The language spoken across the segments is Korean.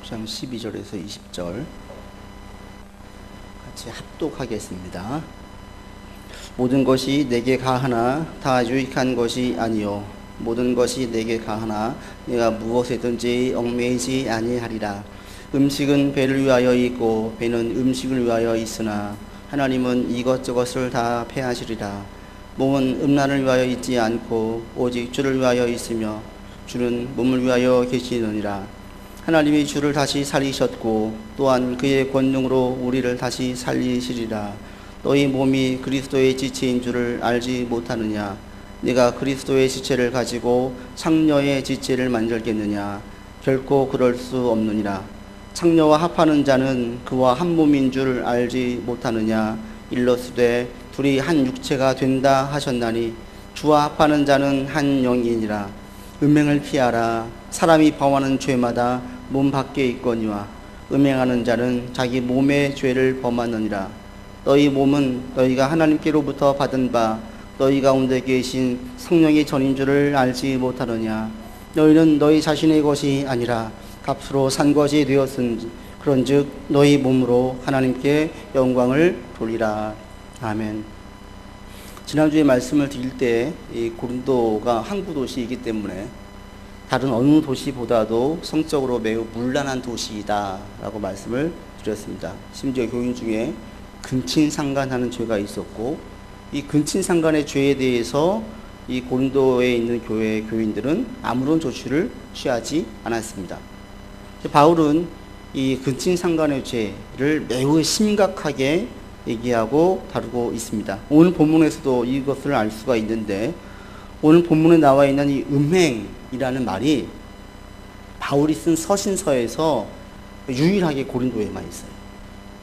9장 12절에서 20절 같이 합독하겠습니다. 모든 것이 내게 가하나 다 유익한 것이 아니요 모든 것이 내게 가하나 내가 무엇에든지 얽매이지 아니하리라. 음식은 배를 위하여 있고 배는 음식을 위하여 있으나 하나님은 이것저것을 다 패하시리라. 몸은 음란을 위하여 있지 않고 오직 주를 위하여 있으며 주는 몸을 위하여 계시느니라. 하나님이 주를 다시 살리셨고 또한 그의 권능으로 우리를 다시 살리시리라. 너희 몸이 그리스도의 지체인 줄을 알지 못하느냐? 네가 그리스도의 지체를 가지고 창녀의 지체를 만들겠느냐? 결코 그럴 수 없느니라. 창녀와 합하는 자는 그와 한 몸인 줄 알지 못하느냐? 일러스되 둘이 한 육체가 된다 하셨나니 주와 합하는 자는 한 영이니라. 음행을 피하라. 사람이 범하는 죄마다 몸 밖에 있거니와 음행하는 자는 자기 몸의 죄를 범하느니라. 너희 몸은 너희가 하나님께로부터 받은 바 너희 가운데 계신 성령의 전인 줄을 알지 못하느냐? 너희는 너희 자신의 것이 아니라 값으로 산 것이 되었은지 그런즉 너희 몸으로 하나님께 영광을 돌리라. 아멘. 지난주에 말씀을 드릴 때 이 고린도가 항구 도시이기 때문에 다른 어느 도시보다도 성적으로 매우 문란한 도시이다라고 말씀을 드렸습니다. 심지어 교인 중에 근친상간하는 죄가 있었고 이 근친상간의 죄에 대해서 이 고린도에 있는 교회 교인들은 아무런 조치를 취하지 않았습니다. 바울은 이 근친상간의 죄를 매우 심각하게 얘기하고 다루고 있습니다. 오늘 본문에서도 이것을 알 수가 있는데 오늘 본문에 나와 있는 이 음행이라는 말이 바울이 쓴 서신서에서 유일하게 고린도에만 있어요.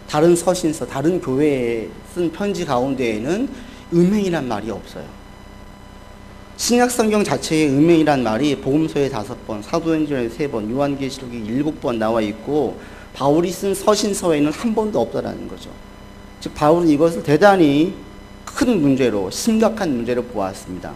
다른 서신서, 다른 교회에 쓴 편지 가운데에는 음행이란 말이 없어요. 신약성경 자체에 음행이란 말이 복음서에 5번, 사도행전에 3번, 요한계시록에 7번 나와 있고 바울이 쓴 서신서에는 한 번도 없다라는 거죠. 즉 바울은 이것을 대단히 큰 문제로, 심각한 문제로 보았습니다.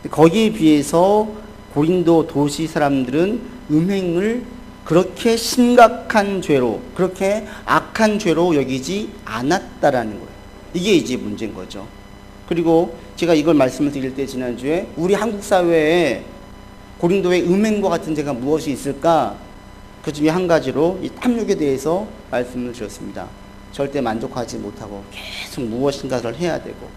거기에 비해서 고린도 도시 사람들은 음행을 그렇게 심각한 죄로, 그렇게 악한 죄로 여기지 않았다라는 거예요. 이게 이제 문제인 거죠. 그리고 제가 이걸 말씀을 드릴 때 지난주에 우리 한국 사회에 고린도의 음행과 같은 죄가 무엇이 있을까? 그 중에 한 가지로 이 탐욕에 대해서 말씀을 드렸습니다. 절대 만족하지 못하고 계속 무엇인가를 해야 되고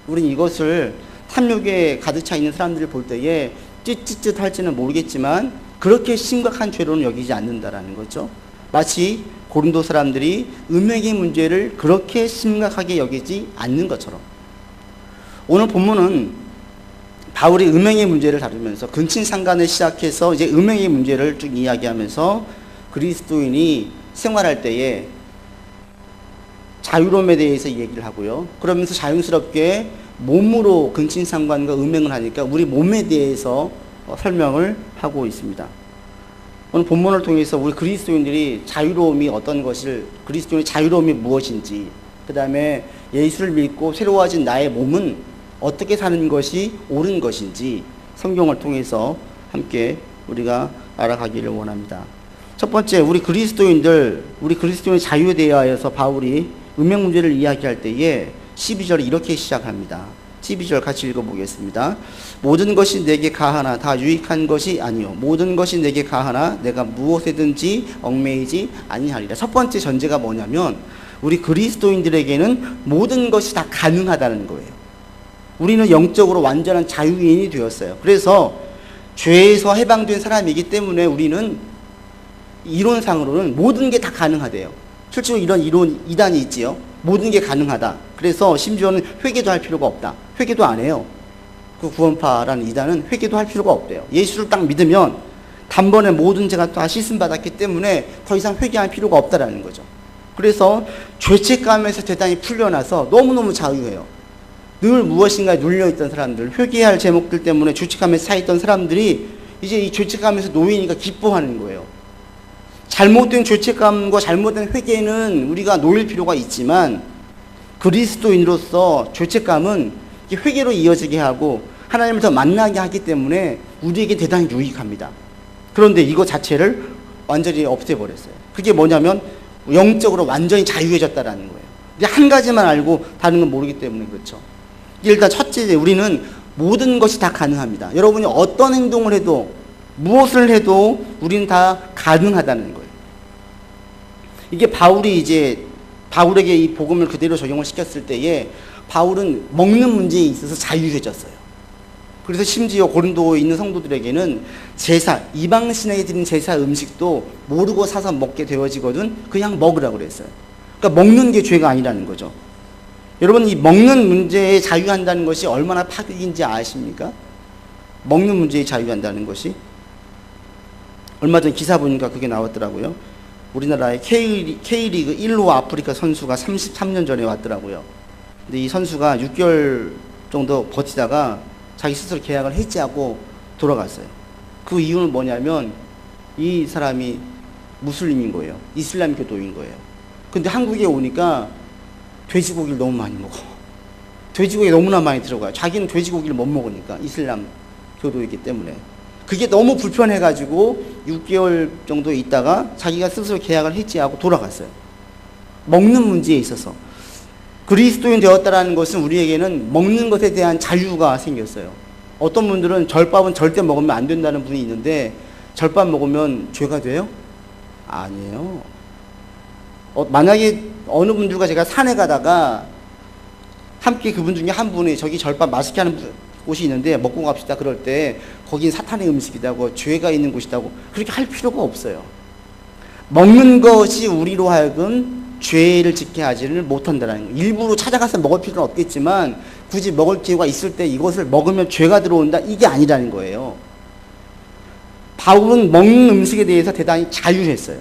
우린 이것을 탐욕에 가득 차 있는 사람들을 볼 때에 찌찌찌 할지는 모르겠지만 그렇게 심각한 죄로는 여기지 않는다라는 거죠. 마치 고린도 사람들이 음행의 문제를 그렇게 심각하게 여기지 않는 것처럼 오늘 본문은 바울이 음행의 문제를 다루면서 근친상간을 시작해서 이제 음행의 문제를 쭉 이야기하면서 그리스도인이 생활할 때에 자유로움에 대해서 얘기를 하고요. 그러면서 자연스럽게 몸으로 근친상간과 음행을 하니까 우리 몸에 대해서 설명을 하고 있습니다. 오늘 본문을 통해서 우리 그리스도인들이 자유로움이 어떤 것을, 그리스도인의 자유로움이 무엇인지, 그 다음에 예수를 믿고 새로워진 나의 몸은 어떻게 사는 것이 옳은 것인지 성경을 통해서 함께 우리가 알아가기를 원합니다. 첫 번째, 우리 그리스도인의 자유에 대하여서 바울이 음행 문제를 이야기할 때에 12절에 이렇게 시작합니다. 12절 같이 읽어보겠습니다. 모든 것이 내게 가하나 다 유익한 것이 아니요 모든 것이 내게 가하나 내가 무엇에든지 얽매이지 아니하리라. 첫 번째 전제가 뭐냐면 우리 그리스도인들에게는 모든 것이 다 가능하다는 거예요. 우리는 영적으로 완전한 자유인이 되었어요. 그래서 죄에서 해방된 사람이기 때문에 우리는 이론상으로는 모든 게 다 가능하대요. 실제로 이런 이단이 있지요. 모든 게 가능하다. 그래서 심지어는 회개도 할 필요가 없다. 회개도 안 해요. 그 구원파라는 이단은 회개도 할 필요가 없대요. 예수를 딱 믿으면 단번에 모든 죄가 다 씻음받았기 때문에 더 이상 회개할 필요가 없다라는 거죠. 그래서 죄책감에서 대단히 풀려나서 너무너무 자유해요. 늘 무엇인가에 눌려있던 사람들, 회개할 제목들 때문에 죄책감에 차있던 사람들이 이제 이 죄책감에서 놓이니까 기뻐하는 거예요. 잘못된 죄책감과 잘못된 회개는 우리가 놓일 필요가 있지만 그리스도인으로서 죄책감은 회개로 이어지게 하고 하나님을 더 만나게 하기 때문에 우리에게 대단히 유익합니다. 그런데 이거 자체를 완전히 없애버렸어요. 그게 뭐냐면 영적으로 완전히 자유해졌다라는 거예요. 근데 한 가지만 알고 다른 건 모르기 때문에 그렇죠. 일단 첫째, 우리는 모든 것이 다 가능합니다. 여러분이 어떤 행동을 해도 무엇을 해도 우리는 다 가능하다는 거예요. 이게 바울에게 이 복음을 그대로 적용을 시켰을 때에 바울은 먹는 문제에 있어서 자유해졌어요. 그래서 심지어 고린도에 있는 성도들에게는 제사, 이방신에게 드린 제사 음식도 모르고 사서 먹게 되어지거든 그냥 먹으라고 그랬어요. 그러니까 먹는 게 죄가 아니라는 거죠. 여러분, 이 먹는 문제에 자유한다는 것이 얼마나 파격인지 아십니까? 먹는 문제에 자유한다는 것이. 얼마 전 기사 보니까 그게 나왔더라고요. 우리나라의 K리그 1호 아프리카 선수가 33년 전에 왔더라고요. 근데 이 선수가 6개월 정도 버티다가 자기 스스로 계약을 해지하고 돌아갔어요. 그 이유는 뭐냐면 이 사람이 무슬림인 거예요. 이슬람 교도인 거예요. 근데 한국에 오니까 돼지고기를 너무 많이 먹어. 돼지고기 너무나 많이 들어가요. 자기는 돼지고기를 못 먹으니까, 이슬람 교도이기 때문에. 그게 너무 불편해가지고 6개월 정도 있다가 자기가 스스로 계약을 해지하고 돌아갔어요. 먹는 문제에 있어서. 그리스도인 되었다라는 것은 우리에게는 먹는 것에 대한 자유가 생겼어요. 어떤 분들은 절밥은 절대 먹으면 안 된다는 분이 있는데 절밥 먹으면 죄가 돼요? 아니에요. 만약에 어느 분들과 제가 산에 가다가 함께 그분 중에 한 분이 저기 절밥 맛있게 하는 곳이 있는데 먹고 갑시다 그럴 때 거긴 사탄의 음식이라고 죄가 있는 곳이라고 그렇게 할 필요가 없어요. 먹는 것이 우리로 하여금 죄를 짓게 하지를 못한다는 거예요. 일부러 찾아가서 먹을 필요는 없겠지만 굳이 먹을 기회가 있을 때 이것을 먹으면 죄가 들어온다, 이게 아니라는 거예요. 바울은 먹는 음식에 대해서 대단히 자유했어요.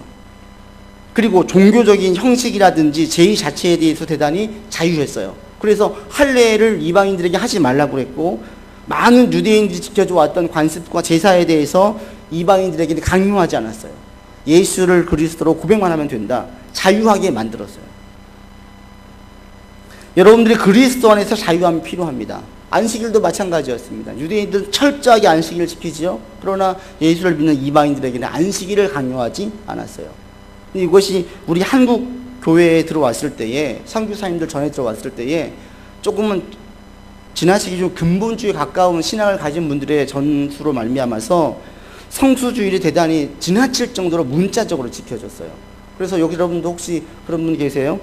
그리고 종교적인 형식이라든지 제의 자체에 대해서 대단히 자유했어요. 그래서 할례를 이방인들에게 하지 말라고 그랬고, 많은 유대인들이 지켜줘 왔던 관습과 제사에 대해서 이방인들에게 강요하지 않았어요. 예수를 그리스도로 고백만 하면 된다, 자유하게 만들었어요. 여러분들이 그리스도 안에서 자유함이 필요합니다. 안식일도 마찬가지였습니다. 유대인들은 철저하게 안식일을 지키지요. 그러나 예수를 믿는 이방인들에게는 안식일을 강요하지 않았어요. 이것이 우리 한국 교회에 들어왔을 때에, 선교사님들 전에 들어왔을 때에 조금은 지나치게 좀 근본주의에 가까운 신앙을 가진 분들의 전수로 말미암아서 성수주의를 대단히 지나칠 정도로 문자적으로 지켜졌어요. 그래서 여기 여러분도 혹시 그런 분 계세요?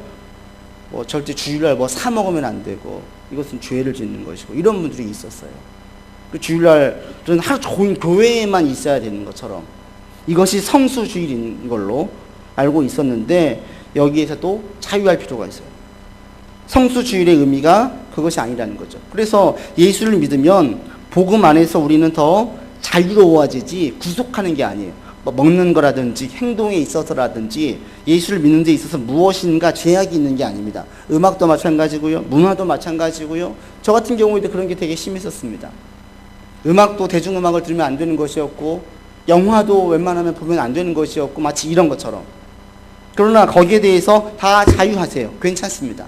절대 주일날 사 먹으면 안 되고 이것은 죄를 짓는 것이고 이런 분들이 있었어요. 그 주일날은 하루 종일 교회에만 있어야 되는 것처럼 이것이 성수주의인 걸로 알고 있었는데 여기에서도 자유할 필요가 있어요. 성수주일의 의미가 그것이 아니라는 거죠. 그래서 예수를 믿으면 복음 안에서 우리는 더 자유로워지지 구속하는 게 아니에요. 먹는 거라든지 행동에 있어서라든지 예수를 믿는 데 있어서 무엇인가 제약이 있는 게 아닙니다. 음악도 마찬가지고요, 문화도 마찬가지고요. 저 같은 경우에도 그런 게 되게 심했었습니다. 음악도 대중음악을 들으면 안 되는 것이었고 영화도 웬만하면 보면 안 되는 것이었고 마치 이런 것처럼. 그러나 거기에 대해서 다 자유하세요. 괜찮습니다.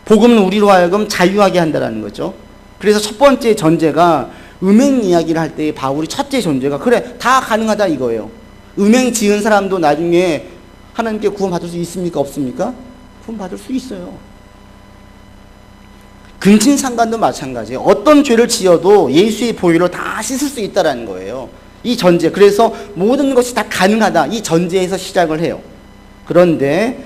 복음은 우리로 하여금 자유하게 한다는 거죠. 그래서 첫 번째 전제가 음행 이야기를 할 때 바울이 첫째 전제가 그래 다 가능하다 이거예요. 음행 지은 사람도 나중에 하나님께 구원받을 수 있습니까? 없습니까? 구원받을 수 있어요. 근친상간도 마찬가지예요. 어떤 죄를 지어도 예수의 보혈로 다 씻을 수 있다는 거예요. 이 전제, 그래서 모든 것이 다 가능하다, 이 전제에서 시작을 해요. 그런데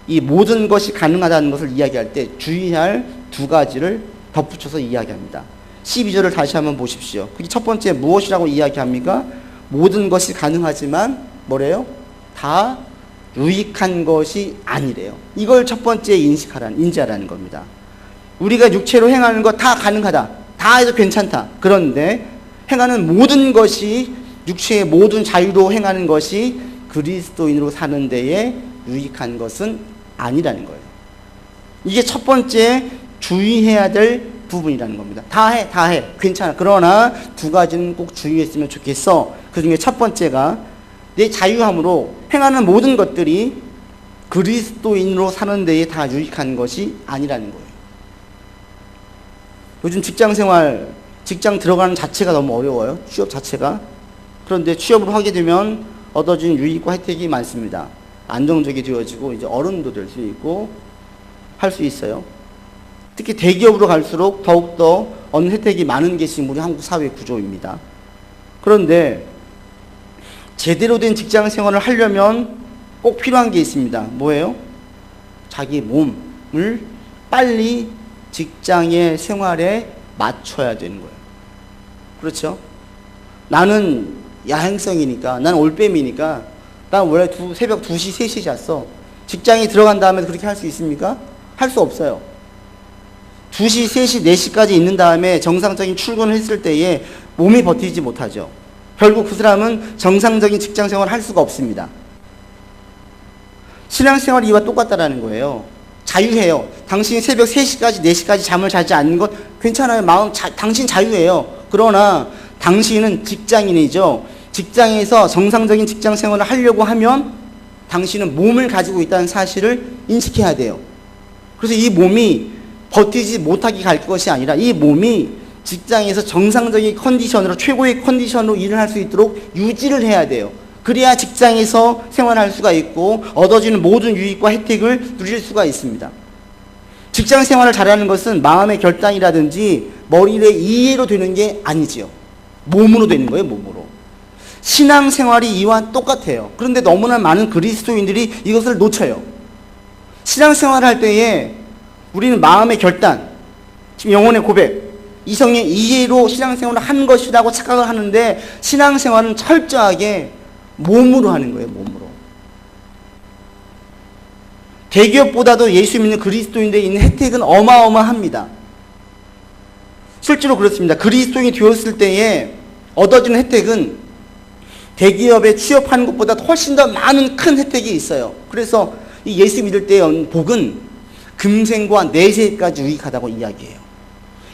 이 모든 것이 가능하다는 것을 이야기할 때 주의할 두 가지를 덧붙여서 이야기합니다. 12절을 다시 한번 보십시오. 그게 첫 번째 무엇이라고 이야기합니까? 모든 것이 가능하지만 뭐래요? 다 유익한 것이 아니래요. 이걸 첫 번째 인지하라는 겁니다. 우리가 육체로 행하는 것 다 가능하다, 다 해도 괜찮다. 그런데 행하는 모든 것이, 육체의 모든 자유로 행하는 것이 그리스도인으로 사는 데에 유익한 것은 아니라는 거예요. 이게 첫 번째 주의해야 될 부분이라는 겁니다. 다 해, 괜찮아. 그러나 두 가지는 꼭 주의했으면 좋겠어. 그 중에 첫 번째가 내 자유함으로 행하는 모든 것들이 그리스도인으로 사는 데에 다 유익한 것이 아니라는 거예요. 요즘 직장 들어가는 자체가 너무 어려워요. 취업 자체가. 그런데 취업을 하게 되면 얻어진 유익과 혜택이 많습니다. 안정적이 되어지고 이제 어른도 될 수 있고 할 수 있어요. 특히 대기업으로 갈수록 더욱더 얻는 혜택이 많은 게 지금 우리 한국 사회 구조입니다. 그런데 제대로 된 직장 생활을 하려면 꼭 필요한 게 있습니다. 뭐예요? 자기 몸을 빨리 직장의 생활에 맞춰야 되는 거예요. 그렇죠? 나는 야행성이니까, 난 올빼미니까, 난 원래 새벽 2시, 3시 잤어. 직장에 들어간 다음에 그렇게 할 수 있습니까? 할 수 없어요. 2시, 3시, 4시까지 있는 다음에 정상적인 출근을 했을 때에 몸이 버티지 못하죠. 결국 그 사람은 정상적인 직장 생활을 할 수가 없습니다. 신앙생활이 이와 똑같다라는 거예요. 자유해요. 당신이 새벽 3시까지, 4시까지 잠을 자지 않는 것 괜찮아요. 당신 자유해요. 그러나 당신은 직장인이죠. 직장에서 정상적인 직장 생활을 하려고 하면 당신은 몸을 가지고 있다는 사실을 인식해야 돼요. 그래서 이 몸이 버티지 못하게 갈 것이 아니라 이 몸이 직장에서 정상적인 컨디션으로, 최고의 컨디션으로 일을 할 수 있도록 유지를 해야 돼요. 그래야 직장에서 생활할 수가 있고 얻어지는 모든 유익과 혜택을 누릴 수가 있습니다. 직장 생활을 잘하는 것은 마음의 결단이라든지 머리의 이해로 되는 게 아니지요. 몸으로 되는 거예요, 몸으로. 신앙생활이 이와 똑같아요. 그런데 너무나 많은 그리스도인들이 이것을 놓쳐요. 신앙생활을 할 때에 우리는 마음의 결단, 지금 영혼의 고백, 이성의 이해로 신앙생활을 한 것이라고 착각을 하는데 신앙생활은 철저하게 몸으로 하는 거예요, 몸으로. 대기업보다도 예수 믿는 그리스도인들에 있는 혜택은 어마어마합니다. 실제로 그렇습니다. 그리스도인이 되었을 때에 얻어지는 혜택은 대기업에 취업하는 것보다 훨씬 더 많은 큰 혜택이 있어요. 그래서 이 예수 믿을 때의 얻는 복은 금생과 내세까지 유익하다고 이야기해요.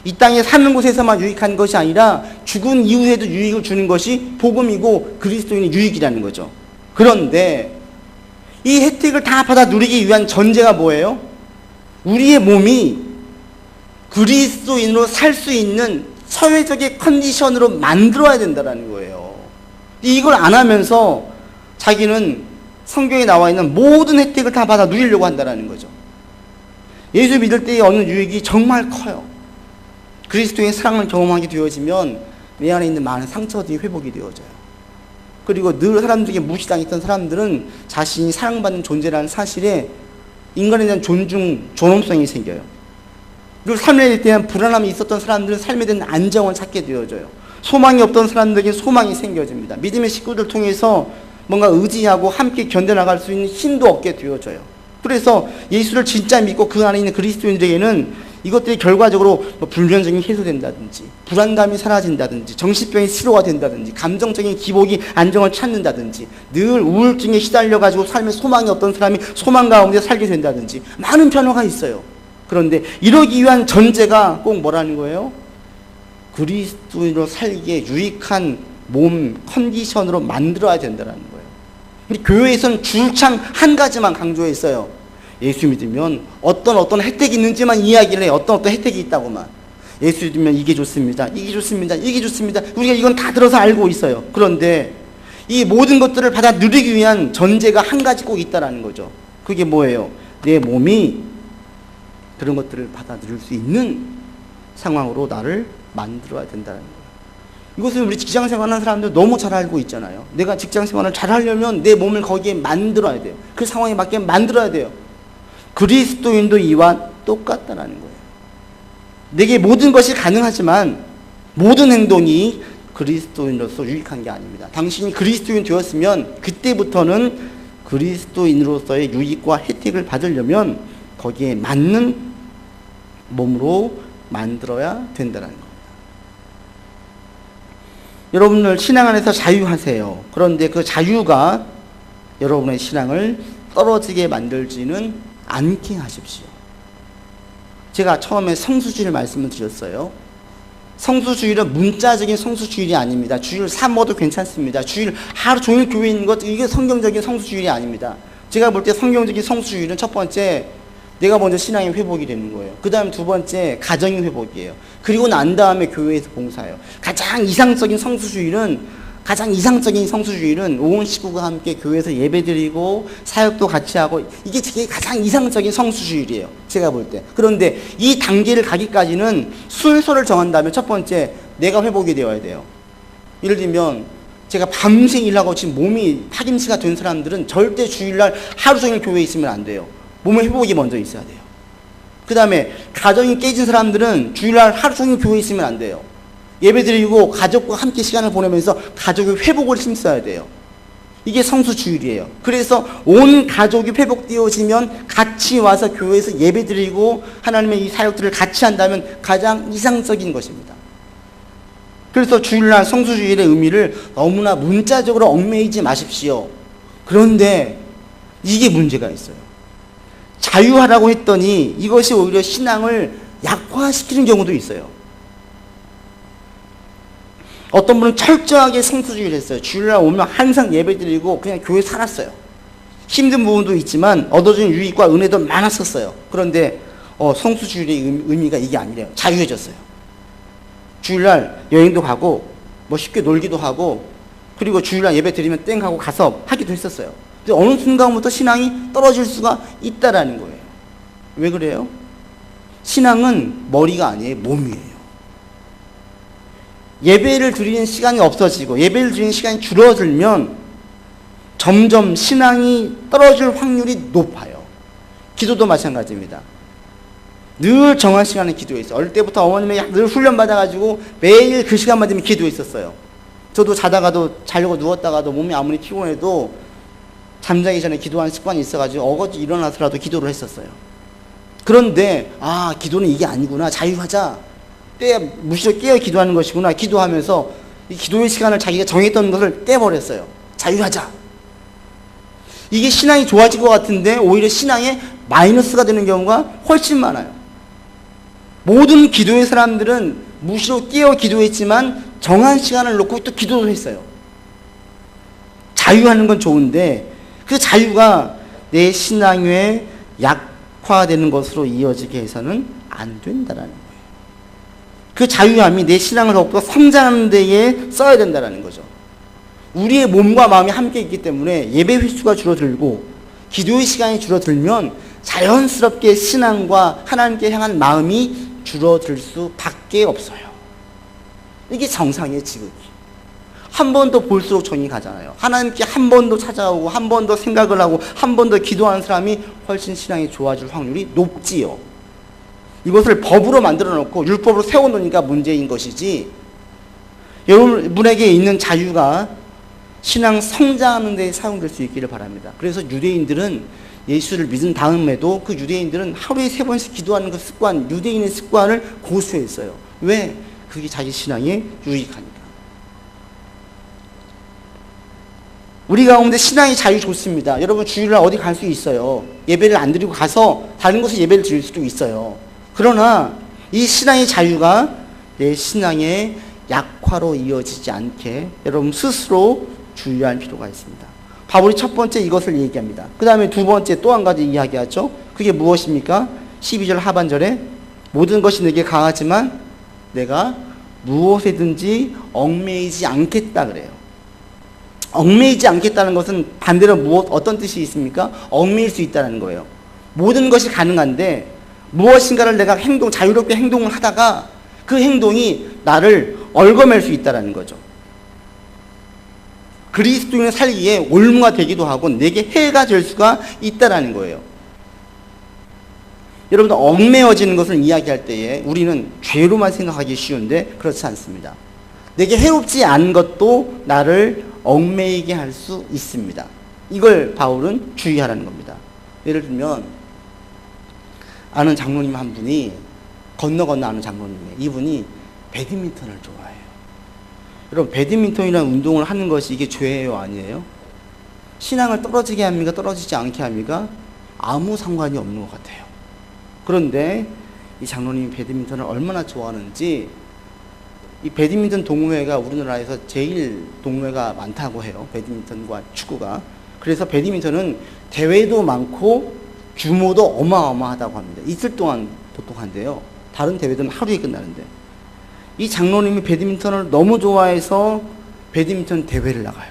이 땅에 사는 곳에서만 유익한 것이 아니라 죽은 이후에도 유익을 주는 것이 복음이고 그리스도인의 유익이라는 거죠. 그런데 이 혜택을 다 받아 누리기 위한 전제가 뭐예요? 우리의 몸이 그리스도인으로 살 수 있는 사회적인 컨디션으로 만들어야 된다는 거예요. 이걸 안 하면서 자기는 성경에 나와 있는 모든 혜택을 다 받아 누리려고 한다는 거죠. 예수 믿을 때의 얻는 유익이 정말 커요. 그리스도의 사랑을 경험하게 되어지면 내 안에 있는 많은 상처들이 회복이 되어져요. 그리고 늘 사람들에게 무시당했던 사람들은 자신이 사랑받는 존재라는 사실에 인간에 대한 존중, 존엄성이 생겨요. 그리고 삶에 대한 불안함이 있었던 사람들은 삶에 대한 안정을 찾게 되어져요. 소망이 없던 사람들에게 소망이 생겨집니다. 믿음의 식구들 통해서 뭔가 의지하고 함께 견뎌나갈 수 있는 힘도 얻게 되어져요. 그래서 예수를 진짜 믿고 그 안에 있는 그리스도인들에게는 이것들이 결과적으로 불면증이 해소된다든지 불안감이 사라진다든지 정신병이 치료가 된다든지 감정적인 기복이 안정을 찾는다든지 늘 우울증에 시달려가지고 삶에 소망이 없던 사람이 소망 가운데 살게 된다든지 많은 변화가 있어요. 그런데 이러기 위한 전제가 꼭 뭐라는 거예요? 그리스도인으로 살기에 유익한 몸 컨디션으로 만들어야 된다는 거예요. 우리 교회에서는 줄창 한 가지만 강조했어요. 예수 믿으면 어떤 혜택이 있는지만 이야기를 해요. 어떤 혜택이 있다고만. 예수 믿으면 이게 좋습니다. 이게 좋습니다. 이게 좋습니다. 우리가 이건 다 들어서 알고 있어요. 그런데 이 모든 것들을 받아 누리기 위한 전제가 한 가지 꼭 있다라는 거죠. 그게 뭐예요? 내 몸이 그런 것들을 받아 누릴 수 있는 상황으로 나를 만들어야 된다는 거예요. 이것은 우리 직장 생활하는 사람들 너무 잘 알고 있잖아요. 내가 직장 생활을 잘 하려면 내 몸을 거기에 만들어야 돼요. 그 상황에 맞게 만들어야 돼요. 그리스도인도 이와 똑같다는 거예요. 내게 모든 것이 가능하지만 모든 행동이 그리스도인으로서 유익한 게 아닙니다. 당신이 그리스도인 되었으면 그때부터는 그리스도인으로서의 유익과 혜택을 받으려면 거기에 맞는 몸으로 만들어야 된다는 겁니다. 여러분들 신앙 안에서 자유하세요. 그런데 그 자유가 여러분의 신앙을 떨어지게 만들지는 않게 하십시오. 제가 처음에 성수주의를 말씀을 드렸어요. 성수주의는 문자적인 성수주의가 아닙니다. 주일 사모도 괜찮습니다. 주일 하루 종일 교회에 있는 것, 이게 성경적인 성수주의가 아닙니다. 제가 볼 때 성경적인 성수주의는 첫 번째, 내가 먼저 신앙의 회복이 되는 거예요. 그 다음 두 번째, 가정의 회복이에요. 그리고 난 다음에 교회에서 봉사해요. 가장 이상적인 성수주의는 가장 이상적인 성수주일은 온 식구가 함께 교회에서 예배드리고 사역도 같이 하고, 이게 가장 이상적인 성수주일이에요, 제가 볼 때. 그런데 이 단계를 가기까지는 순서를 정한다면 첫 번째, 내가 회복이 되어야 돼요. 예를 들면 제가 밤새 일하고 지금 몸이 파김치가 된 사람들은 절대 주일날 하루 종일 교회에 있으면 안 돼요. 몸의 회복이 먼저 있어야 돼요. 그 다음에 가정이 깨진 사람들은 주일날 하루 종일 교회에 있으면 안 돼요. 예배드리고 가족과 함께 시간을 보내면서 가족의 회복을 힘써야 돼요. 이게 성수주일이에요. 그래서 온 가족이 회복되어지면 같이 와서 교회에서 예배드리고 하나님의 이 사역들을 같이 한다면 가장 이상적인 것입니다. 그래서 주일날 성수주일의 의미를 너무나 문자적으로 얽매이지 마십시오. 그런데 이게 문제가 있어요. 자유하라고 했더니 이것이 오히려 신앙을 약화시키는 경우도 있어요. 어떤 분은 철저하게 성수주의를 했어요. 주일날 오면 항상 예배드리고 그냥 교회 살았어요. 힘든 부분도 있지만 얻어진 유익과 은혜도 많았었어요. 그런데 성수주의의 의미가 이게 아니래요. 자유해졌어요. 주일날 여행도 가고 뭐 쉽게 놀기도 하고, 그리고 주일날 예배드리면 땡 하고 가서 하기도 했었어요. 근데 어느 순간부터 신앙이 떨어질 수가 있다라는 거예요. 왜 그래요? 신앙은 머리가 아니에요, 몸이에요. 예배를 드리는 시간이 없어지고 예배를 드리는 시간이 줄어들면 점점 신앙이 떨어질 확률이 높아요. 기도도 마찬가지입니다. 늘 정한 시간에 기도했어요. 어릴 때부터 어머님이 늘 훈련받아가지고 매일 그 시간만 되면 기도했었어요. 저도 자려고 누웠다가도 몸이 아무리 피곤해도 잠자기 전에 기도하는 습관이 있어가지고 어거지 일어나서라도 기도를 했었어요. 그런데 기도는 이게 아니구나, 자유하자, 무시로 깨어 기도하는 것이구나, 기도하면서 이 기도의 시간을 자기가 정했던 것을 떼버렸어요. 자유하자. 이게 신앙이 좋아질 것 같은데 오히려 신앙에 마이너스가 되는 경우가 훨씬 많아요. 모든 기도의 사람들은 무시로 깨어 기도했지만 정한 시간을 놓고 또 기도도 했어요. 자유하는 건 좋은데 그 자유가 내 신앙에 약화되는 것으로 이어지게 해서는 안 된다라는 거예요. 그 자유함이 내 신앙을 더욱더 성장하는 데에 써야 된다는 거죠. 우리의 몸과 마음이 함께 있기 때문에 예배 횟수가 줄어들고 기도의 시간이 줄어들면 자연스럽게 신앙과 하나님께 향한 마음이 줄어들 수밖에 없어요. 이게 정상의 지극이. 한 번 더 볼수록 정이 가잖아요. 하나님께 한 번 더 찾아오고 한 번 더 생각을 하고 한 번 더 기도하는 사람이 훨씬 신앙이 좋아질 확률이 높지요. 이것을 법으로 만들어 놓고 율법으로 세워놓으니까 문제인 것이지, 여러분에게 있는 자유가 신앙 성장하는 데 사용될 수 있기를 바랍니다. 그래서 유대인들은 예수를 믿은 다음에도 그 유대인들은 하루에 3번씩 기도하는 그 습관, 유대인의 습관을 고수했어요. 왜? 그게 자기 신앙에 유익하니까. 우리 가운데 신앙의 자유 좋습니다. 여러분 주일날 어디 갈 수 있어요. 예배를 안 드리고 가서 다른 곳에 예배를 드릴 수도 있어요. 그러나 이 신앙의 자유가 내 신앙의 약화로 이어지지 않게 여러분 스스로 주의할 필요가 있습니다. 바울이 첫 번째 이것을 얘기합니다. 그 다음에 두 번째 또 한 가지 이야기하죠. 그게 무엇입니까? 12절 하반절에 모든 것이 내게 강하지만 내가 무엇에든지 얽매이지 않겠다 그래요. 얽매이지 않겠다는 것은 반대로 어떤 뜻이 있습니까? 얽매일 수 있다는 거예요. 모든 것이 가능한데 무엇인가를 내가 자유롭게 행동을 하다가 그 행동이 나를 얽어맬 수 있다는 거죠. 그리스도인의 살기에 올무가 되기도 하고 내게 해가 될 수가 있다는 거예요. 여러분들 얽매어지는 것을 이야기할 때에 우리는 죄로만 생각하기 쉬운데 그렇지 않습니다. 내게 해롭지 않은 것도 나를 얽매이게 할 수 있습니다. 이걸 바울은 주의하라는 겁니다. 예를 들면 아는 장로님 한 분이 건너 아는 장로님이에요. 이분이 배드민턴을 좋아해요. 여러분 배드민턴이라는 운동을 하는 것이 이게 죄예요, 아니에요? 신앙을 떨어지게 합니까? 떨어지지 않게 합니까? 아무 상관이 없는 것 같아요. 그런데 이 장로님이 배드민턴을 얼마나 좋아하는지, 이 배드민턴 동호회가 우리나라에서 제일 동호회가 많다고 해요. 배드민턴과 축구가. 그래서 배드민턴은 대회도 많고 규모도 어마어마하다고 합니다. 이틀 동안 보통 한대요. 다른 대회들은 하루에 끝나는데. 이 장로님이 배드민턴을 너무 좋아해서 배드민턴 대회를 나가요.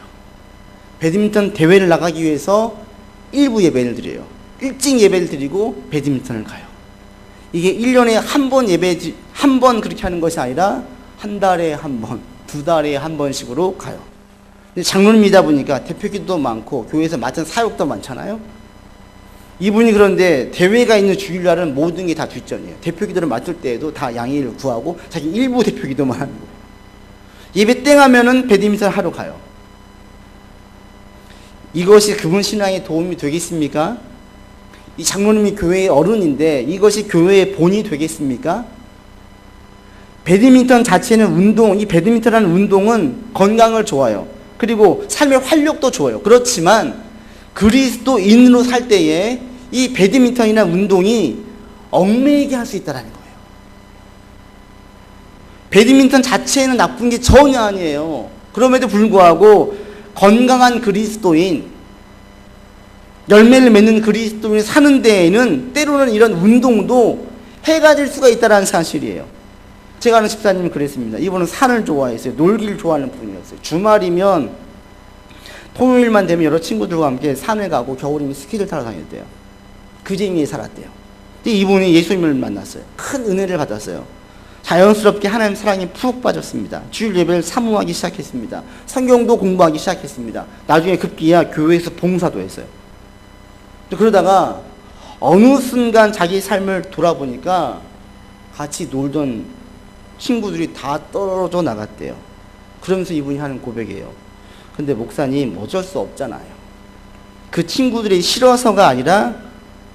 배드민턴 대회를 나가기 위해서 일부 예배를 드려요. 일찍 예배를 드리고 배드민턴을 가요. 이게 1년에 한 번 그렇게 하는 것이 아니라 한 달에 한 번, 두 달에 한 번씩으로 가요. 근데 장로님이다 보니까 대표기도 많고 교회에서 맡은 사역도 많잖아요. 이분이 그런데 대회가 있는 주일날은 모든 게 다 뒷전이에요. 대표기도를 맡을 때에도 다 양해를 구하고 자기 일부 대표기도만 하는 거예요. 예배 땡 하면은 배드민턴 하러 가요. 이것이 그분 신앙에 도움이 되겠습니까? 이 장로님이 교회의 어른인데 이것이 교회의 본이 되겠습니까? 배드민턴 자체는 이 배드민턴이라는 운동은 건강을 좋아요. 그리고 삶의 활력도 좋아요. 그렇지만 그리스도인으로 살 때에 이 배드민턴이나 운동이 얽매이게 할 수 있다는 거예요. 배드민턴 자체는 나쁜 게 전혀 아니에요. 그럼에도 불구하고 건강한 그리스도인, 열매를 맺는 그리스도인이 사는 데에는 때로는 이런 운동도 해가 될 수가 있다는 사실이에요. 제가 아는 집사님은 그랬습니다. 이분은 산을 좋아했어요. 놀기를 좋아하는 분이었어요. 주말이면 토요일만 되면 여러 친구들과 함께 산에 가고 겨울이면 스키를 타러 다녔대요. 그 재미에 살았대요. 근데 이분이 예수님을 만났어요. 큰 은혜를 받았어요. 자연스럽게 하나님 사랑에 푹 빠졌습니다. 주일 예배를 사모하기 시작했습니다. 성경도 공부하기 시작했습니다. 나중에 급기야 교회에서 봉사도 했어요. 그러다가 어느 순간 자기 삶을 돌아보니까 같이 놀던 친구들이 다 떨어져 나갔대요. 그러면서 이분이 하는 고백이에요. 근데 목사님 어쩔 수 없잖아요. 그 친구들이 싫어서가 아니라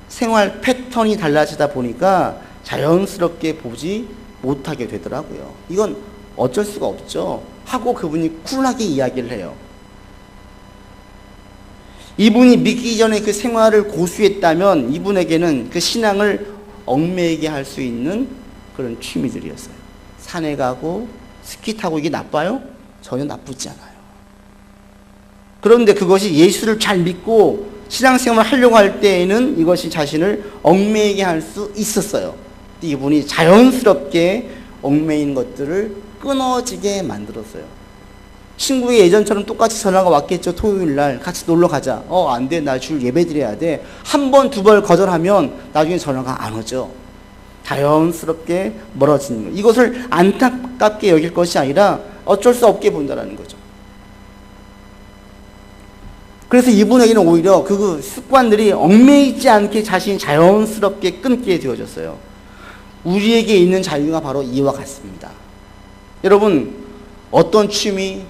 생활 패턴이 달라지다 보니까 자연스럽게 보지 못하게 되더라고요. 이건 어쩔 수가 없죠. 하고 그분이 쿨하게 이야기를 해요. 이분이 믿기 전에 그 생활을 고수했다면 이분에게는 그 신앙을 얽매이게 할 수 있는 그런 취미들이었어요. 산에 가고 스키 타고 이게 나빠요? 전혀 나쁘지 않아요. 그런데 그것이 예수를 잘 믿고 신앙생활을 하려고 할 때에는 이것이 자신을 얽매이게 할 수 있었어요. 이분이 자연스럽게 얽매인 것들을 끊어지게 만들었어요. 친구의 예전처럼 똑같이 전화가 왔겠죠. 토요일날 같이 놀러 가자. 안 돼. 나 주일 예배 드려야 돼. 한 번, 두 번 거절하면 나중에 전화가 안 오죠. 자연스럽게 멀어지는 거예요. 이것을 안타깝게 여길 것이 아니라 어쩔 수 없게 본다는 거죠. 그래서 이분에게는 오히려 그 습관들이 얽매이지 않게 자신이 자연스럽게 끊게 되어졌어요. 우리에게 있는 자유가 바로 이와 같습니다. 여러분, 어떤 취미,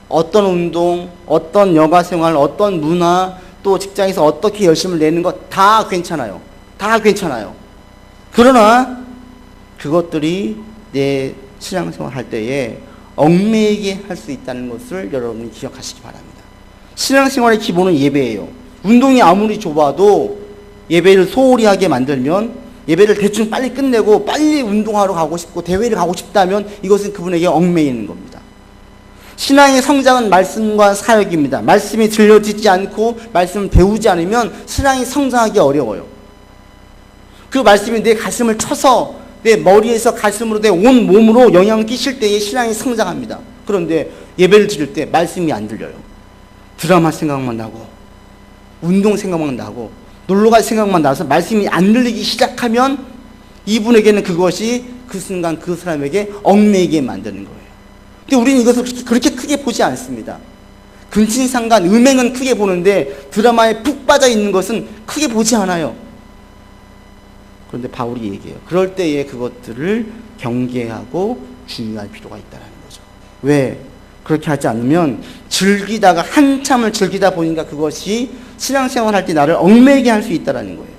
어떤 운동, 어떤 여가생활, 어떤 문화, 또 직장에서 어떻게 열심을 내는 것 다 괜찮아요. 다 괜찮아요. 그러나 그것들이 내 신앙생활 할 때에 얽매이게 할 수 있다는 것을 여러분이 기억하시기 바랍니다. 신앙생활의 기본은 예배예요. 운동이 아무리 좁아도 예배를 소홀히 하게 만들면 예배를 대충 빨리 끝내고 빨리 운동하러 가고 싶고 대회를 가고 싶다면 이것은 그분에게 얽매이는 겁니다. 신앙의 성장은 말씀과 사역입니다. 말씀이 들려지지 않고 말씀을 배우지 않으면 신앙이 성장하기 어려워요. 그 말씀이 내 가슴을 쳐서 내 머리에서 가슴으로 내 온 몸으로 영향을 끼칠 때에 신앙이 성장합니다. 그런데 예배를 드릴 때 말씀이 안 들려요. 드라마 생각만 나고 운동 생각만 나고 놀러갈 생각만 나서 말씀이 안 들리기 시작하면 이분에게는 그것이 그 순간 그 사람에게 얽매이게 만드는 거예요. 근데 우리는 이것을 그렇게 크게 보지 않습니다. 근친상간 음행은 크게 보는데 드라마에 푹 빠져 있는 것은 크게 보지 않아요. 그런데 바울이 얘기해요. 그럴 때에 그것들을 경계하고 주의할 필요가 있다는 거죠. 왜? 그렇게 하지 않으면 즐기다가 한참을 즐기다 보니까 그것이 신앙생활 할 때 나를 얽매이게 할 수 있다는 거예요.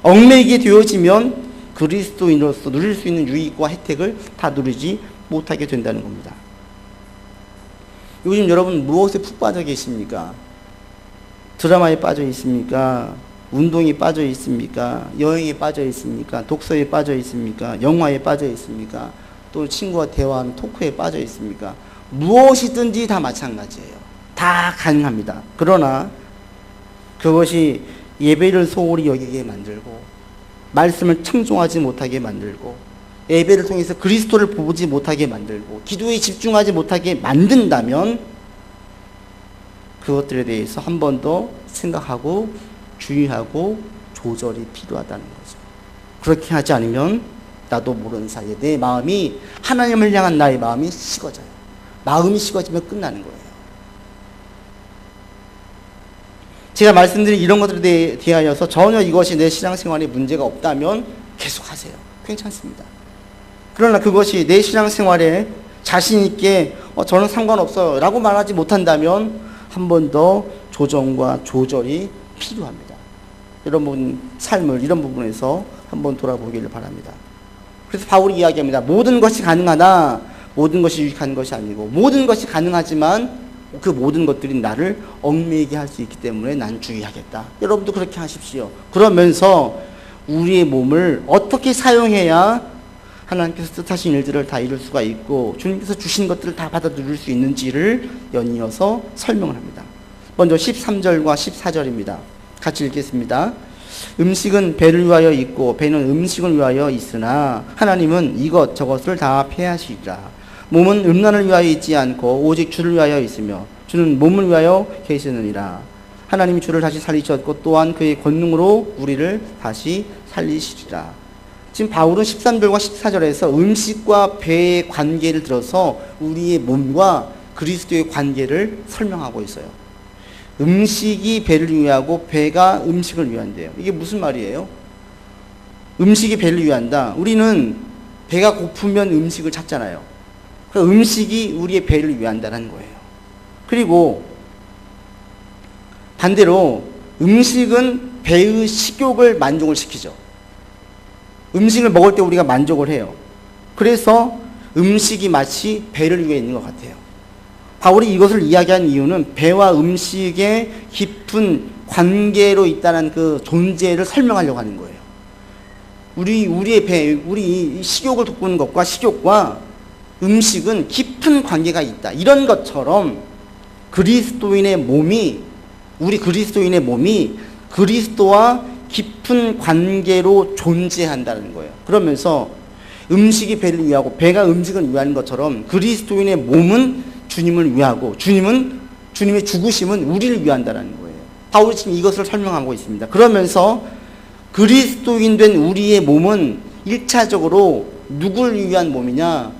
얽매이게 되어지면 그리스도인으로서 누릴 수 있는 유익과 혜택을 다 누리지 못하게 된다는 겁니다. 요즘 여러분 무엇에 푹 빠져 계십니까? 드라마에 빠져 있습니까? 운동에 빠져 있습니까? 여행에 빠져 있습니까? 독서에 빠져 있습니까? 영화에 빠져 있습니까? 또 친구와 대화하는 토크에 빠져 있습니까? 무엇이든지 다 마찬가지예요. 다 가능합니다. 그러나 그것이 예배를 소홀히 여기게 만들고 말씀을 청종하지 못하게 만들고 예배를 통해서 그리스도를 보지 못하게 만들고 기도에 집중하지 못하게 만든다면 그것들에 대해서 한 번 더 생각하고 주의하고 조절이 필요하다는 거죠. 그렇게 하지 않으면 나도 모르는 사이에 내 마음이 하나님을 향한 나의 마음이 식어져요. 마음이 식어지면 끝나는 거예요. 제가 말씀드린 이런 것들에 대하여서 전혀 이것이 내 신앙생활에 문제가 없다면 계속하세요. 괜찮습니다. 그러나 그것이 내 신앙생활에 자신 있게 저는 상관없어요 라고 말하지 못한다면 한 번 더 조정과 조절이 필요합니다. 여러분 삶을 이런 부분에서 한번 돌아보기를 바랍니다. 그래서 바울이 이야기합니다. 모든 것이 가능하다. 모든 것이 유익한 것이 아니고 모든 것이 가능하지만 그 모든 것들이 나를 얽매이게 할 수 있기 때문에 난 주의하겠다. 여러분도 그렇게 하십시오. 그러면서 우리의 몸을 어떻게 사용해야 하나님께서 뜻하신 일들을 다 이룰 수가 있고 주님께서 주신 것들을 다 받아들일 수 있는지를 연이어서 설명을 합니다. 먼저 13절과 14절입니다. 같이 읽겠습니다. 음식은 배를 위하여 있고 배는 음식을 위하여 있으나 하나님은 이것저것을 다 폐하시리라. 몸은 음란을 위하여 있지 않고 오직 주를 위하여 있으며 주는 몸을 위하여 계시느니라. 하나님이 주를 다시 살리셨고 또한 그의 권능으로 우리를 다시 살리시리라. 지금 바울은 13절과 14절에서 음식과 배의 관계를 들어서 우리의 몸과 그리스도의 관계를 설명하고 있어요. 음식이 배를 위하고 배가 음식을 위한대요. 이게 무슨 말이에요? 음식이 배를 위한다. 우리는 배가 고프면 음식을 찾잖아요. 그러니까 음식이 우리의 배를 위한다는 거예요. 그리고 반대로 음식은 배의 식욕을 만족을 시키죠. 음식을 먹을 때 우리가 만족을 해요. 그래서 음식이 마치 배를 위해 있는 것 같아요. 바울이 이것을 이야기한 이유는 배와 음식의 깊은 관계로 있다는 그 존재를 설명하려고 하는 거예요. 우리의 배, 우리 식욕을 돋구는 것과 식욕과 음식은 깊은 관계가 있다. 이런 것처럼 그리스도인의 몸이, 우리 그리스도인의 몸이 그리스도와 깊은 관계로 존재한다는 거예요. 그러면서 음식이 배를 위하고 배가 음식을 위하는 것처럼 그리스도인의 몸은 주님을 위하고 주님의 죽으심은 우리를 위한다는 거예요. 바울이 지금 이것을 설명하고 있습니다. 그러면서 그리스도인 된 우리의 몸은 1차적으로 누구를 위한 몸이냐?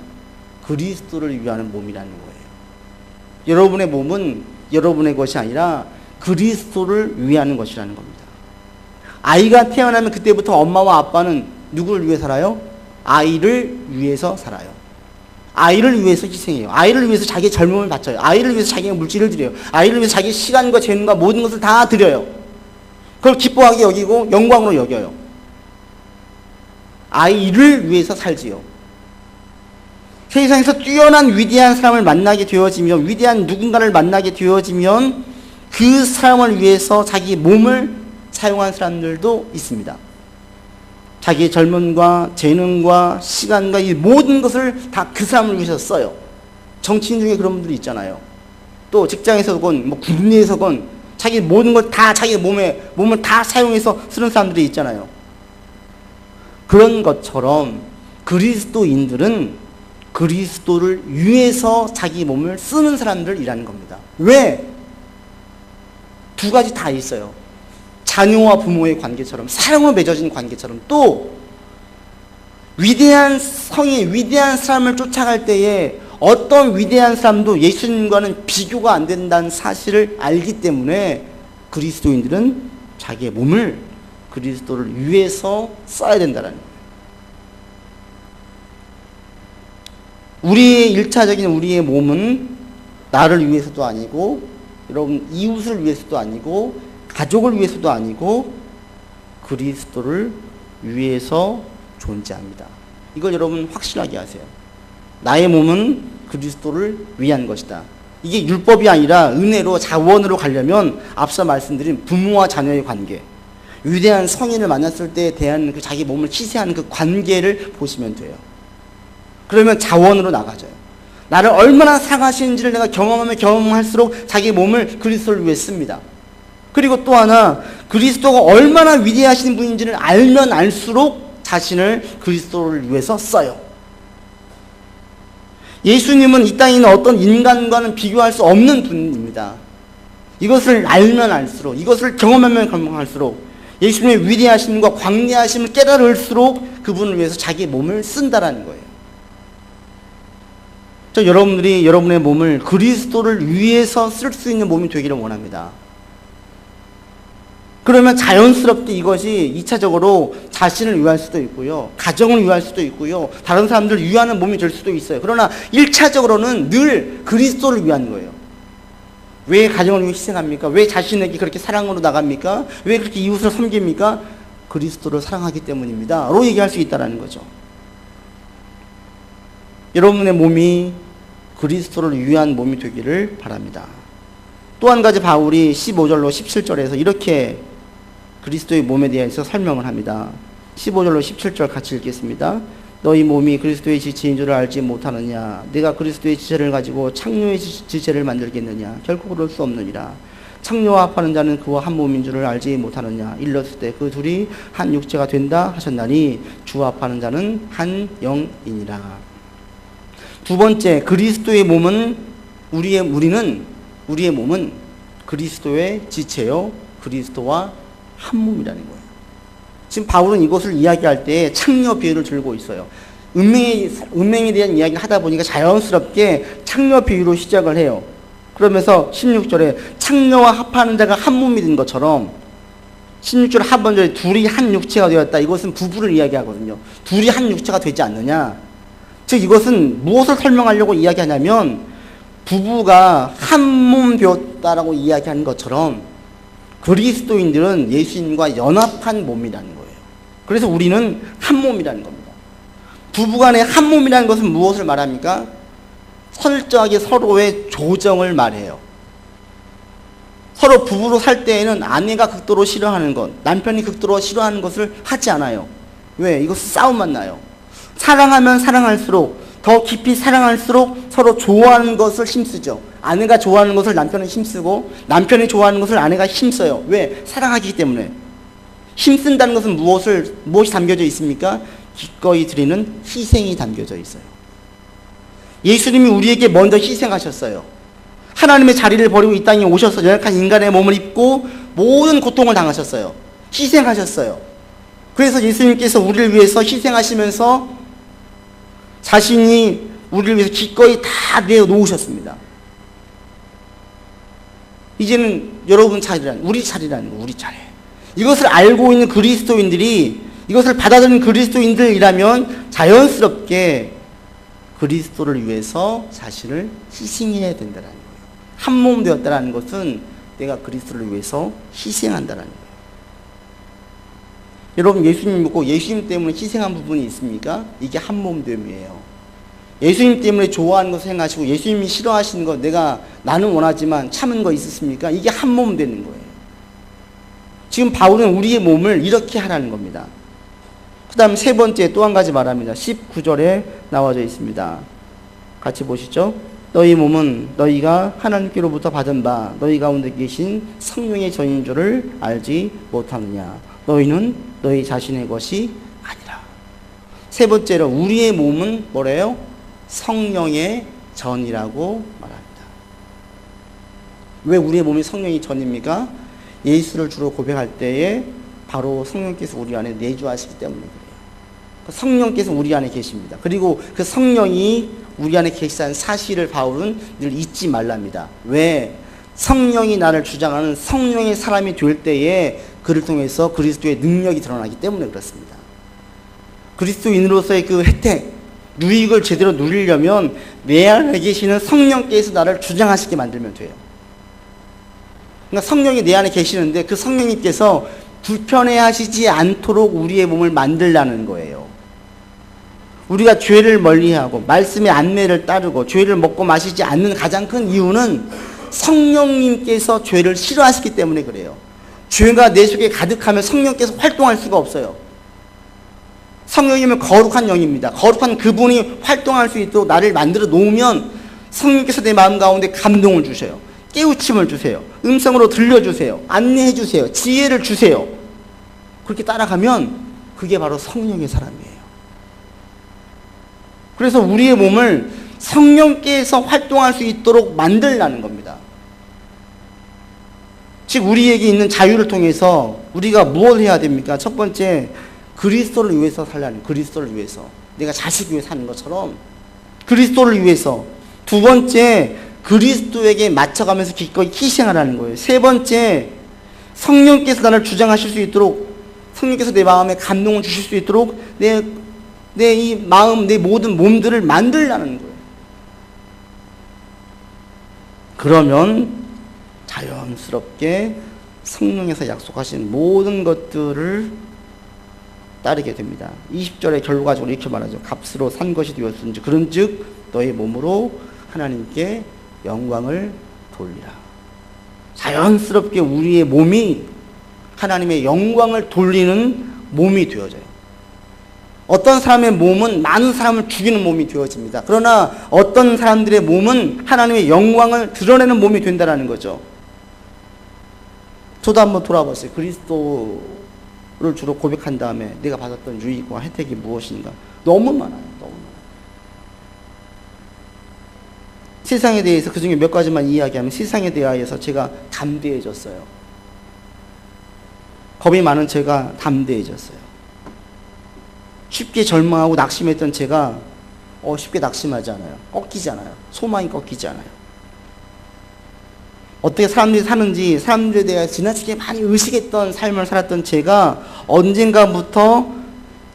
그리스도를 위하는 몸이라는 거예요. 여러분의 몸은 여러분의 것이 아니라 그리스도를 위하는 것이라는 겁니다. 아이가 태어나면 그때부터 엄마와 아빠는 누구를 위해 살아요? 아이를 위해서 살아요. 아이를 위해서 희생해요. 아이를 위해서 자기의 젊음을 바쳐요. 아이를 위해서 자기의 물질을 드려요. 아이를 위해서 자기의 시간과 재능과 모든 것을 다 드려요. 그걸 기뻐하게 여기고 영광으로 여겨요. 아이를 위해서 살지요. 세상에서 뛰어난 위대한 사람을 만나게 되어지면, 위대한 누군가를 만나게 되어지면 그 사람을 위해서 자기 몸을 사용한 사람들도 있습니다. 자기의 젊음과 재능과 시간과 이 모든 것을 다 그 사람을 위해서 써요. 정치인 중에 그런 분들이 있잖아요. 또 직장에서건 뭐 군대에서건 자기 모든 걸 다 자기 몸을 다 사용해서 쓰는 사람들이 있잖아요. 그런 것처럼 그리스도인들은 그리스도를 위해서 자기 몸을 쓰는 사람들이라는 겁니다. 왜? 두 가지 다 있어요. 자녀와 부모의 관계처럼, 사랑으로 맺어진 관계처럼, 또 위대한 성인, 위대한 사람을 쫓아갈 때에 어떤 위대한 사람도 예수님과는 비교가 안 된다는 사실을 알기 때문에 그리스도인들은 자기의 몸을 그리스도를 위해서 써야 된다는 거예요. 우리의 1차적인 우리의 몸은 나를 위해서도 아니고, 여러분 이웃을 위해서도 아니고, 가족을 위해서도 아니고 그리스도를 위해서 존재합니다. 이걸 여러분 확실하게 하세요. 나의 몸은 그리스도를 위한 것이다. 이게 율법이 아니라 은혜로 자원으로 가려면 앞서 말씀드린 부모와 자녀의 관계, 위대한 성인을 만났을 때 대한 그 자기 몸을 희생하는 그 관계를 보시면 돼요. 그러면 자원으로 나가져요. 나를 얼마나 사랑하시는지를 내가 경험하면 경험할수록 자기 몸을 그리스도를 위해 씁니다. 그리고 또 하나, 그리스도가 얼마나 위대하신 분인지를 알면 알수록 자신을 그리스도를 위해서 써요. 예수님은 이 땅에 있는 어떤 인간과는 비교할 수 없는 분입니다. 이것을 알면 알수록, 이것을 경험하면 경험할수록 예수님의 위대하심과 광대하심을 깨달을수록 그분을 위해서 자기의 몸을 쓴다라는 거예요. 여러분들이 여러분의 몸을 그리스도를 위해서 쓸 수 있는 몸이 되기를 원합니다. 그러면 자연스럽게 이것이 2차적으로 자신을 위할 수도 있고요, 가정을 위할 수도 있고요, 다른 사람들을 위하는 몸이 될 수도 있어요. 그러나 1차적으로는 늘 그리스도를 위한 거예요. 왜 가정을 위해 희생합니까? 왜 자신에게 그렇게 사랑으로 나갑니까? 왜 그렇게 이웃을 섬깁니까? 그리스도를 사랑하기 때문입니다 로 얘기할 수 있다는 거죠. 여러분의 몸이 그리스도를 위한 몸이 되기를 바랍니다. 또 한 가지 바울이 15절로 17절에서 이렇게 그리스도의 몸에 대해서 설명을 합니다. 15절로 17절 같이 읽겠습니다. 너희 몸이 그리스도의 지체인 줄 알지 못하느냐? 내가 그리스도의 지체를 가지고 창녀의 지체를 만들겠느냐? 결코 그럴 수 없느니라. 창녀와 합하는 자는 그와 한 몸인 줄을 알지 못하느냐? 일렀을 때 그 둘이 한 육체가 된다 하셨나니 주와 합하는 자는 한 영이니라. 두 번째, 그리스도의 몸은 우리의 몸은 그리스도의 지체요, 그리스도와 한 몸이라는 거예요. 지금 바울은 이것을 이야기할 때 창녀 비유를 들고 있어요. 은행에 대한 이야기를 하다 보니까 자연스럽게 창녀 비유로 시작을 해요. 그러면서 16절에 창녀와 합하는 자가 한 몸이 된 것처럼 16절 하반절에 둘이 한 육체가 되었다. 이것은 부부를 이야기하거든요. 둘이 한 육체가 되지 않느냐. 즉 이것은 무엇을 설명하려고 이야기하냐면 부부가 한 몸 되었다라고 이야기하는 것처럼 그리스도인들은 예수님과 연합한 몸이라는 거예요. 그래서 우리는 한 몸이라는 겁니다. 부부간의 한 몸이라는 것은 무엇을 말합니까? 철저하게 서로의 조정을 말해요. 서로 부부로 살 때에는 아내가 극도로 싫어하는 것, 남편이 극도로 싫어하는 것을 하지 않아요. 왜? 이것은 싸움만 나요. 사랑하면 사랑할수록, 더 깊이 사랑할수록 서로 좋아하는 것을 힘쓰죠. 아내가 좋아하는 것을 남편은 힘쓰고 남편이 좋아하는 것을 아내가 힘써요. 왜? 사랑하기 때문에. 힘쓴다는 것은 무엇이 담겨져 있습니까? 기꺼이 드리는 희생이 담겨져 있어요. 예수님이 우리에게 먼저 희생하셨어요. 하나님의 자리를 버리고 이 땅에 오셔서 연약한 인간의 몸을 입고 모든 고통을 당하셨어요. 희생하셨어요. 그래서 예수님께서 우리를 위해서 희생하시면서 자신이 우리를 위해서 기꺼이 다 내어놓으셨습니다. 이제는 여러분 차례라는, 우리 차례라는 거, 우리 차례. 이것을 알고 있는 그리스도인들이, 이것을 받아들이는 그리스도인들이라면 자연스럽게 그리스도를 위해서 자신을 희생해야 된다는 거예요. 한 몸 되었다는 것은 내가 그리스도를 위해서 희생한다는 거예요. 여러분, 예수님 믿고 예수님 때문에 희생한 부분이 있습니까? 이게 한 몸됨이에요. 예수님 때문에 좋아하는 것을 행하시고 예수님이 싫어하시는 것, 나는 원하지만 참은 거 있었습니까? 이게 한 몸 되는 거예요. 지금 바울은 우리의 몸을 이렇게 하라는 겁니다. 그 다음 세 번째 또 한 가지 말합니다. 19절에 나와져 있습니다. 같이 보시죠. 너희 몸은 너희가 하나님께로부터 받은 바 너희 가운데 계신 성령의 전인 줄을 알지 못하느냐. 너희는 너희 자신의 것이 아니라. 세 번째로 우리의 몸은 뭐래요? 성령의 전이라고 말합니다. 왜 우리의 몸이 성령의 전입니까? 예수를 주로 고백할 때에 바로 성령께서 우리 안에 내주하시기 때문에 그래요. 성령께서 우리 안에 계십니다. 그리고 그 성령이 우리 안에 계시다는 사실을 바울은 늘 잊지 말랍니다. 왜? 성령이 나를 주장하는 성령의 사람이 될 때에 그를 통해서 그리스도의 능력이 드러나기 때문에 그렇습니다. 그리스도인으로서의 그 혜택, 유익을 제대로 누리려면 내 안에 계시는 성령께서 나를 주장하시게 만들면 돼요. 그러니까 성령이 내 안에 계시는데 그 성령님께서 불편해하시지 않도록 우리의 몸을 만들라는 거예요. 우리가 죄를 멀리하고 말씀의 안내를 따르고 죄를 먹고 마시지 않는 가장 큰 이유는 성령님께서 죄를 싫어하시기 때문에 그래요. 죄가 내 속에 가득하면 성령께서 활동할 수가 없어요. 성령님은 거룩한 영입니다. 거룩한 그분이 활동할 수 있도록 나를 만들어 놓으면 성령께서 내 마음 가운데 감동을 주셔요. 깨우침을 주세요. 음성으로 들려주세요. 안내해 주세요. 지혜를 주세요. 그렇게 따라가면 그게 바로 성령의 사람이에요. 그래서 우리의 몸을 성령께서 활동할 수 있도록 만들라는 겁니다. 즉 우리에게 있는 자유를 통해서 우리가 무엇을 해야 됩니까? 첫 번째, 그리스도를 위해서 살라는, 그리스도를 위해서. 내가 자식 위해 사는 것처럼 그리스도를 위해서. 두 번째, 그리스도에게 맞춰가면서 기꺼이 희생하라는 거예요. 세 번째, 성령께서 나를 주장하실 수 있도록, 성령께서 내 마음에 감동을 주실 수 있도록 내 이 마음, 내 모든 몸들을 만들라는 거예요. 그러면 자연스럽게 성령에서 약속하신 모든 것들을 따르게 됩니다. 20절의 결과적으로 이렇게 말하죠. 값으로 산 것이 되었은지 그런즉 너의 몸으로 하나님께 영광을 돌리라. 자연스럽게 우리의 몸이 하나님의 영광을 돌리는 몸이 되어져요. 어떤 사람의 몸은 많은 사람을 죽이는 몸이 되어집니다. 그러나 어떤 사람들의 몸은 하나님의 영광을 드러내는 몸이 된다는 거죠. 저도 한번 돌아보세요. 그리스도를 주로 고백한 다음에 내가 받았던 유익과 혜택이 무엇인가? 너무 많아요. 너무 많아요. 세상에 대해서 그중에 몇 가지만 이야기하면, 세상에 대하여서 제가 담대해졌어요. 겁이 많은 제가 담대해졌어요. 쉽게 절망하고 낙심했던 제가 쉽게 낙심하지 않아요. 꺾이지 않아요. 소망이 꺾이지 않아요. 어떻게 사람들이 사는지, 사람들에 대해 지나치게 많이 의식했던 삶을 살았던 제가 언젠가부터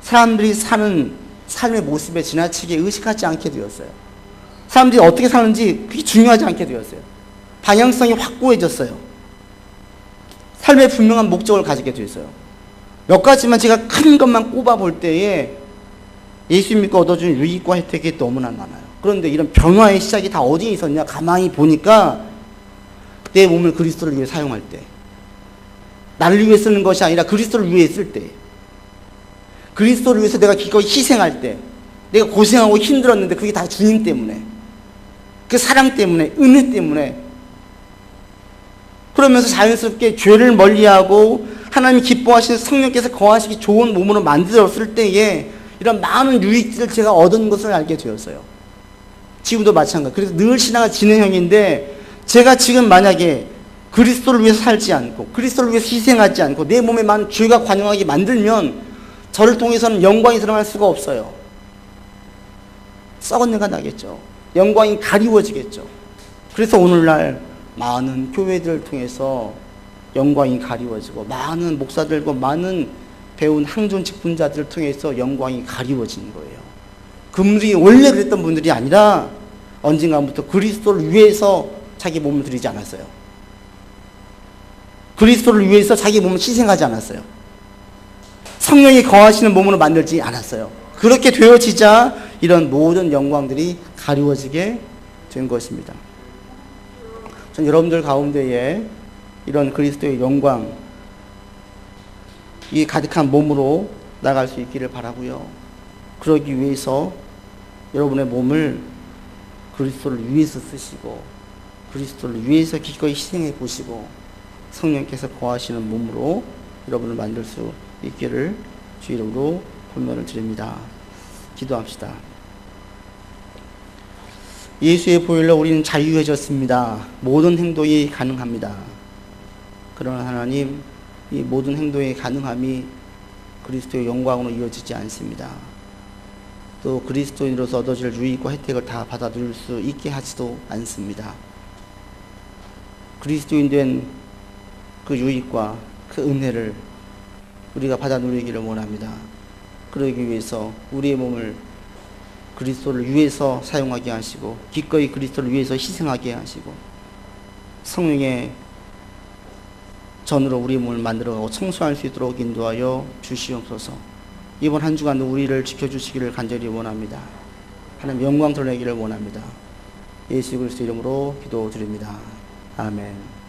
사람들이 사는 삶의 모습에 지나치게 의식하지 않게 되었어요. 사람들이 어떻게 사는지 그게 중요하지 않게 되었어요. 방향성이 확고해졌어요. 삶의 분명한 목적을 가지게 되었어요. 몇 가지만 제가 큰 것만 꼽아볼 때에 예수 믿고 얻어준 유익과 혜택이 너무나 많아요. 그런데 이런 변화의 시작이 다 어디에 있었냐? 가만히 보니까 내 몸을 그리스도를 위해 사용할 때, 나를 위해 쓰는 것이 아니라 그리스도를 위해 쓸 때, 그리스도를 위해서 내가 기꺼이 희생할 때, 내가 고생하고 힘들었는데 그게 다 주님 때문에, 그 사랑 때문에, 은혜 때문에, 그러면서 자연스럽게 죄를 멀리하고 하나님 기뻐하시는 성령께서 거하시기 좋은 몸으로 만들었을 때에 이런 많은 유익들을 제가 얻은 것을 알게 되었어요. 지금도 마찬가지. 그래서 늘 신앙은 진행형인데, 제가 지금 만약에 그리스도를 위해서 살지 않고 그리스도를 위해서 희생하지 않고 내 몸에 많은 죄가 관영하게 만들면 저를 통해서는 영광이 드러날 수가 없어요. 썩은 내가 나겠죠. 영광이 가리워지겠죠. 그래서 오늘날 많은 교회들을 통해서 영광이 가리워지고, 많은 목사들과 많은 배운 항존직 분자들을 통해서 영광이 가리워지는 거예요. 그분들이 원래 그랬던 분들이 아니라 언젠가부터 그리스도를 위해서 자기 몸을 드리지 않았어요. 그리스도를 위해서 자기 몸을 희생하지 않았어요. 성령이 거하시는 몸으로 만들지 않았어요. 그렇게 되어지자 이런 모든 영광들이 가리워지게 된 것입니다. 전 여러분들 가운데에 이런 그리스도의 영광, 이 가득한 몸으로 나갈 수 있기를 바라고요. 그러기 위해서 여러분의 몸을 그리스도를 위해서 쓰시고 그리스도를 위해서 기꺼이 희생해 보시고 성령께서 거하시는 몸으로 여러분을 만들 수 있기를 주 이름으로 권면을 드립니다. 기도합시다. 예수의 보혈로 우리는 자유해졌습니다. 모든 행동이 가능합니다. 그러나 하나님, 이 모든 행동의 가능함이 그리스도의 영광으로 이어지지 않습니다. 또 그리스도인으로서 얻어질 유익과 혜택을 다 받아 누릴 수 있게 하지도 않습니다. 그리스도인 된 그 유익과 그 은혜를 우리가 받아 누리기를 원합니다. 그러기 위해서 우리의 몸을 그리스도를 위해서 사용하게 하시고 기꺼이 그리스도를 위해서 희생하게 하시고 성령의 전으로 우리의 몸을 만들어가고 청소할 수 있도록 인도하여 주시옵소서. 이번 한 주간도 우리를 지켜주시기를 간절히 원합니다. 하나님 영광 드러내기를 원합니다. 예수 그리스도 이름으로 기도드립니다. 아멘.